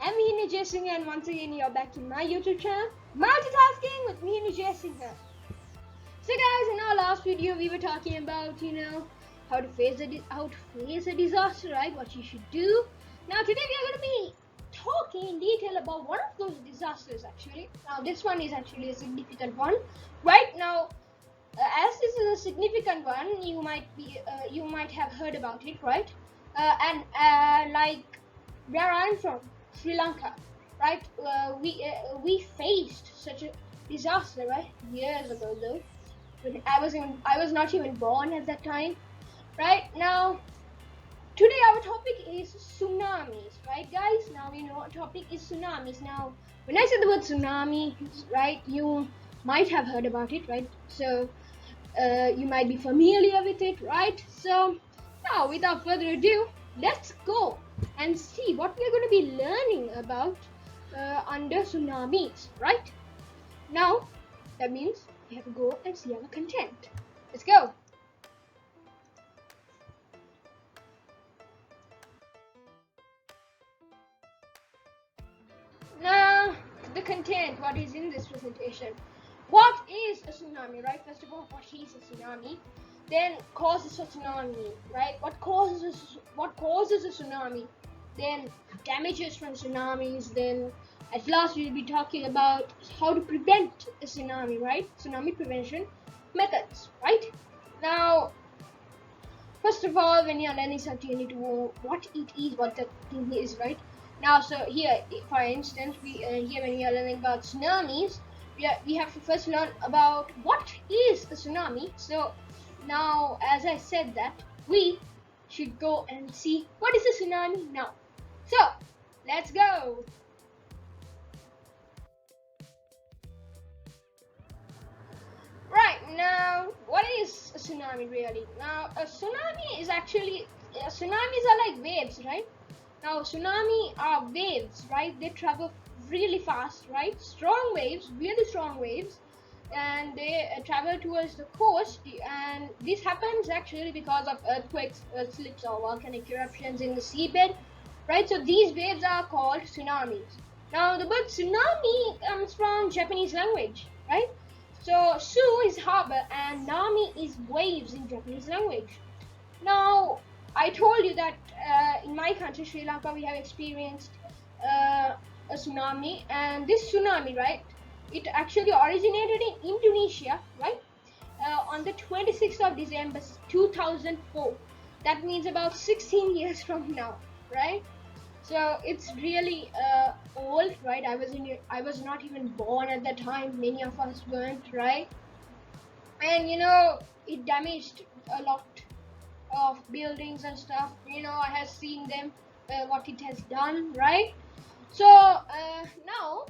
I'm Mihin Wijesinghe, and once again you're back in my YouTube channel, Multitasking with Mihin Wijesinghe. So guys, in our last video we were talking about, how to face a disaster, right? What you should do. Now today we are going to be talking in detail about one of those disasters actually. Now this one is actually a significant one. Right now, as this is a significant one, you might have heard about it, right? Like where I'm from, Sri Lanka, right? We faced such a disaster, right? Years ago, though. When I was not even born at that time, right? Now, today our topic is tsunamis, right, guys? Now we know our topic is tsunamis. Now, when I said the word tsunami, right, you might have heard about it, right? So, you might be familiar with it, right? So, now without further ado, let's go and see what we're going to be learning about under tsunamis, right? Now, that means we have to go and see our content. Let's go. Now, the content, what is in this presentation. What is a tsunami, right? First of all, what is a tsunami? Then causes a tsunami, right? What causes a tsunami? Then damages from tsunamis. Then at last we'll be talking about how to prevent a tsunami, right? Tsunami prevention methods, right? Now, first of all, when you're learning something, you need to know what it is, what the thing is, right? Now, so here, for instance, here when we are learning about tsunamis, we have to first learn about what is a tsunami. So now, as I said that, we should go and see what is a tsunami now. So, let's go. Right, now, what is a tsunami really? Now, tsunamis are like waves, right? Now, tsunami are waves, right? They travel really fast, right? Strong waves, really strong waves. And they travel towards the coast, and this happens actually because of earthquakes, earth slips, or volcanic eruptions in the seabed, right? So these waves are called tsunamis. Now the word tsunami comes from Japanese language, right? So su is harbor and nami is waves in Japanese language. Now I told you that in my country, Sri Lanka, we have experienced a tsunami, and this tsunami, right, it actually originated in Indonesia, right, on the 26th of December 2004. That means about 16 years from now, right? So it's really old, right? I was not even born at that time. Many of us weren't, right? And it damaged a lot of buildings and stuff. I have seen them, what it has done, right? So now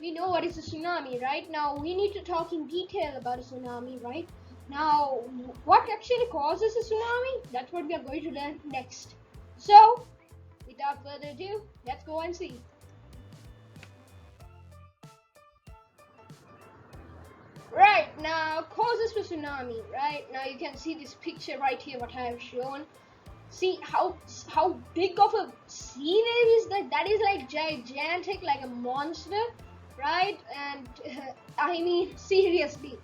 we know what is a tsunami, right? Now we need to talk in detail about a tsunami, right? Now, what actually causes a tsunami? That's what we are going to learn next. So, without further ado, let's go and see. Right, now, causes for tsunami, right? Now you can see this picture right here, what I have shown. See how big of a sea wave is that? That is like gigantic, like a monster, right? And I mean, seriously,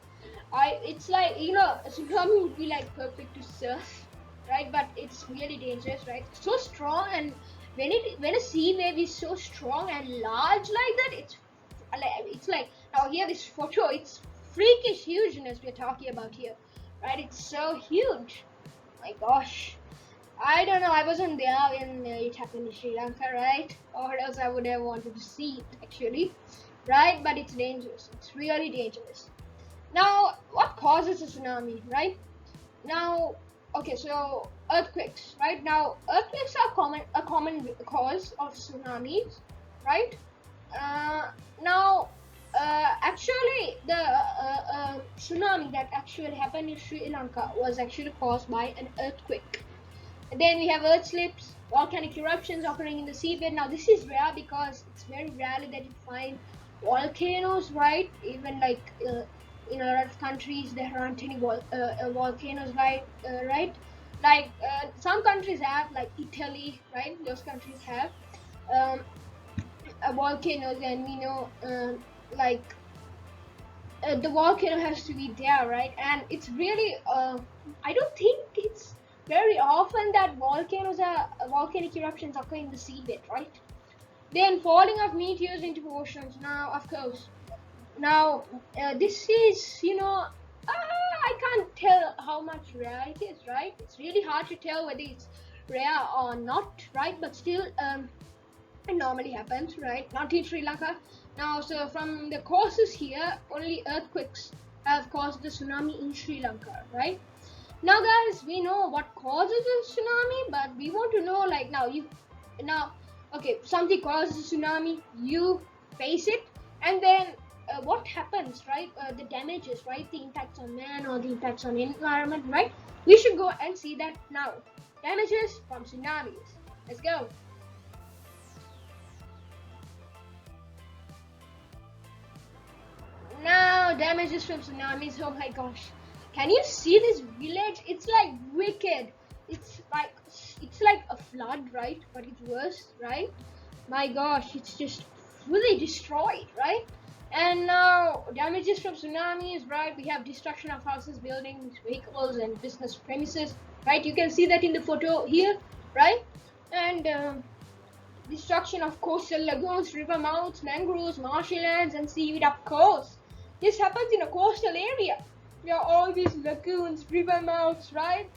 it's like, a tsunami would be like perfect to surf, right? But it's really dangerous, right? So strong, and when a sea wave is so strong and large like that, it's like now here this photo, it's freakish hugeness we're talking about here, right? It's so huge. My gosh. I don't know, I wasn't there when it happened in Sri Lanka, right? Or else I would have wanted to see it actually, right? But it's dangerous. It's really dangerous. Now, what causes a tsunami, right? Now, okay, so earthquakes, right? Now, earthquakes are a common cause of tsunamis, right? Actually, the tsunami that actually happened in Sri Lanka was actually caused by an earthquake. And then we have earth slips, volcanic eruptions occurring in the seabed. Now this is rare because it's very rarely that you find volcanoes, right? Even like in a lot of countries there aren't any volcanoes, right? Like some countries have, like Italy, right? Those countries have. volcanoes, and we know like the volcano has to be there, right? And it's really I don't think it's very often that volcanic eruptions occur in the seabed, right? Then falling of meteors into oceans. Now, of course, now this is, I can't tell how much rare it is, right? It's really hard to tell whether it's rare or not, right? But still, it normally happens, right? Not in Sri Lanka. Now, so from the causes here, only earthquakes have caused the tsunami in Sri Lanka, right? Now, guys, we know what causes a tsunami, but we want to know, like, okay, something causes a tsunami, you face it, and then what happens, right? The damages, right? The impacts on man or the impacts on environment, right? We should go and see that now. Damages from tsunamis. Let's go. Now, damages from tsunamis. Oh my gosh, can you see this village? It's like wicked. It's like a flood, right? But it's worse, right? My gosh, it's just fully destroyed, right? And now, damages from tsunamis, right? We have destruction of houses, buildings, vehicles, and business premises, right? You can see that in the photo here, right? And destruction of coastal lagoons, river mouths, mangroves, marshlands, and seaweed, of course. This happens in a coastal area. There are all these lagoons, river mouths, right?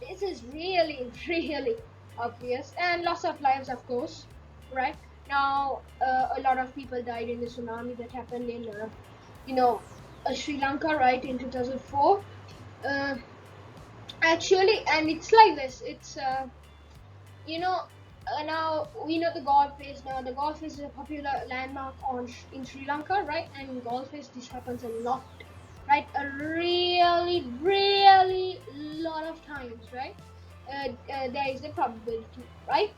This is really, really obvious. And loss of lives, of course, right? Now, a lot of people died in the tsunami that happened in, Sri Lanka, right, in 2004. Actually, and it's like this. It's, now we know the God Face. Now the God Face is a popular landmark in Sri Lanka, right? And in God Face this happens a lot, right? A really, really lot of times, right? There is a probability, right,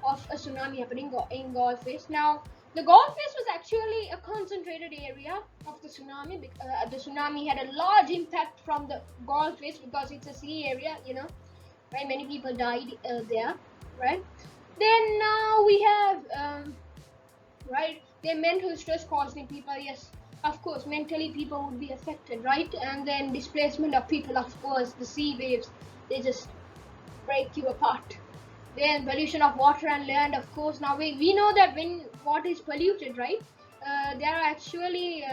of a tsunami happening in God Face. Now the God Face was actually a concentrated area of the tsunami. The tsunami had a large impact from the God Face because it's a sea area, right? Many people died there, right? Then now we have, right, the mental stress causing people, yes, of course, mentally people would be affected, right? And then displacement of people, of course, the sea waves, they just break you apart. Then pollution of water and land, of course. Now we know that when water is polluted, right, there are actually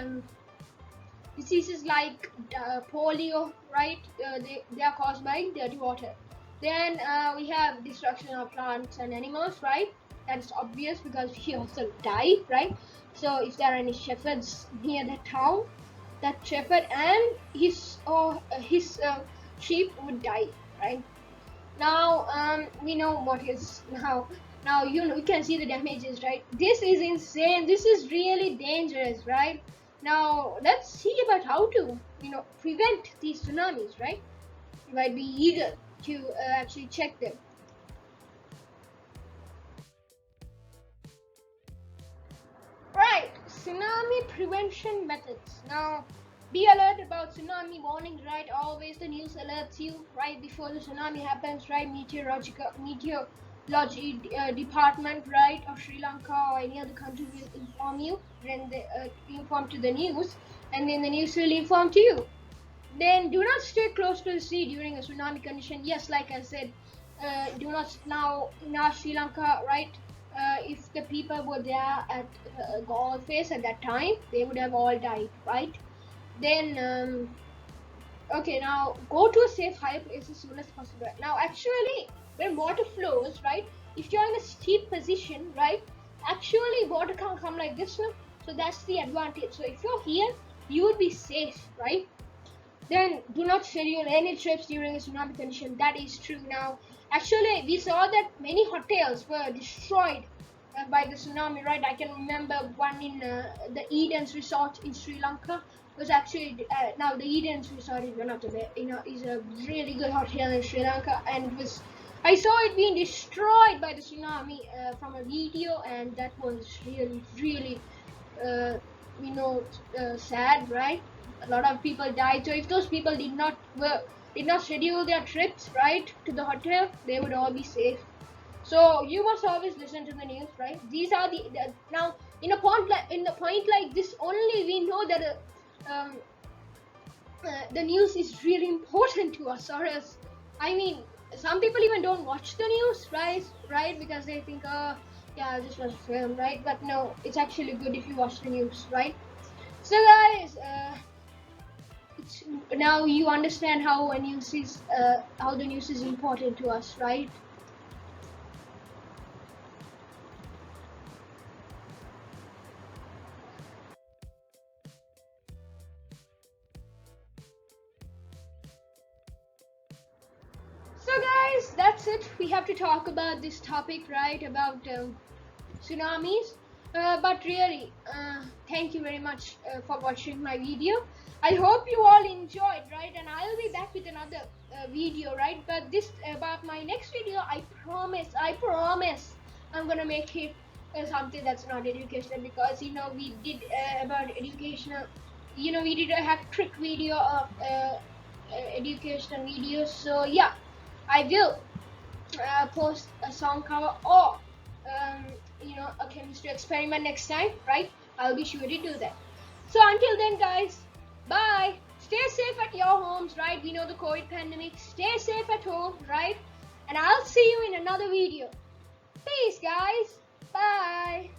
diseases like polio, right? They are caused by dirty water. Then we have destruction of plants and animals, right? That's obvious because we also die, right? So if there are any shepherds near the town, that shepherd and his sheep would die, right? Now we know what is now. Now you can see the damages, right? This is insane. This is really dangerous, right? Now let's see about how to prevent these tsunamis, right? You might be eager to actually check them. Right, tsunami prevention methods. Now, be alert about tsunami warnings, right? Always the news alerts you right before the tsunami happens, right? Meteorology department, right, of Sri Lanka or any other country will inform you. Then they inform to the news, and then the news will inform to you. Then do not stay close to the sea during a tsunami condition. Yes, like I said, do not now in our Sri Lanka, right? If the people were there at Gulf Face at that time, they would have all died, right? Then okay, now go to a safe higher place as soon as possible. Now actually, when water flows, right, if you're in a steep position, right, actually water can't come like this one. So that's the advantage. So if you're here, you would be safe, right? Then do not schedule any trips during a tsunami condition. That is true. Now actually we saw that many hotels were destroyed by the tsunami, right? I can remember one in the Eden's Resort in Sri Lanka was actually now the Eden's Resort is one of the is a really good hotel in Sri Lanka, and it was I saw it being destroyed by the tsunami from a video, and that was really sad, right? A lot of people died. So if those people did not schedule their trips right to the hotel, they would all be safe. So you must always listen to the news, right? These are the now in a point like this only we know that the news is really important to us, or else, I mean, some people even don't watch the news, right? Because they think, oh, yeah, this was a film, right? But no, it's actually good if you watch the news, right? So guys, now you understand how the news is important to us, right? So guys, that's it. We have to talk about this topic, right? About tsunamis. But really, thank you very much for watching my video. I hope you all enjoyed, right? And I'll be back with another video, right? But about my next video, I promise, I'm gonna make it something that's not educational, because we did about educational. We did a hack trick video of educational videos. So yeah, I will post a song cover or a chemistry experiment next time, right? I'll be sure to do that. So until then, guys, bye. Stay safe at your homes, right? We know the COVID pandemic. Stay safe at home, right? And I'll see you in another video. Peace, guys. Bye.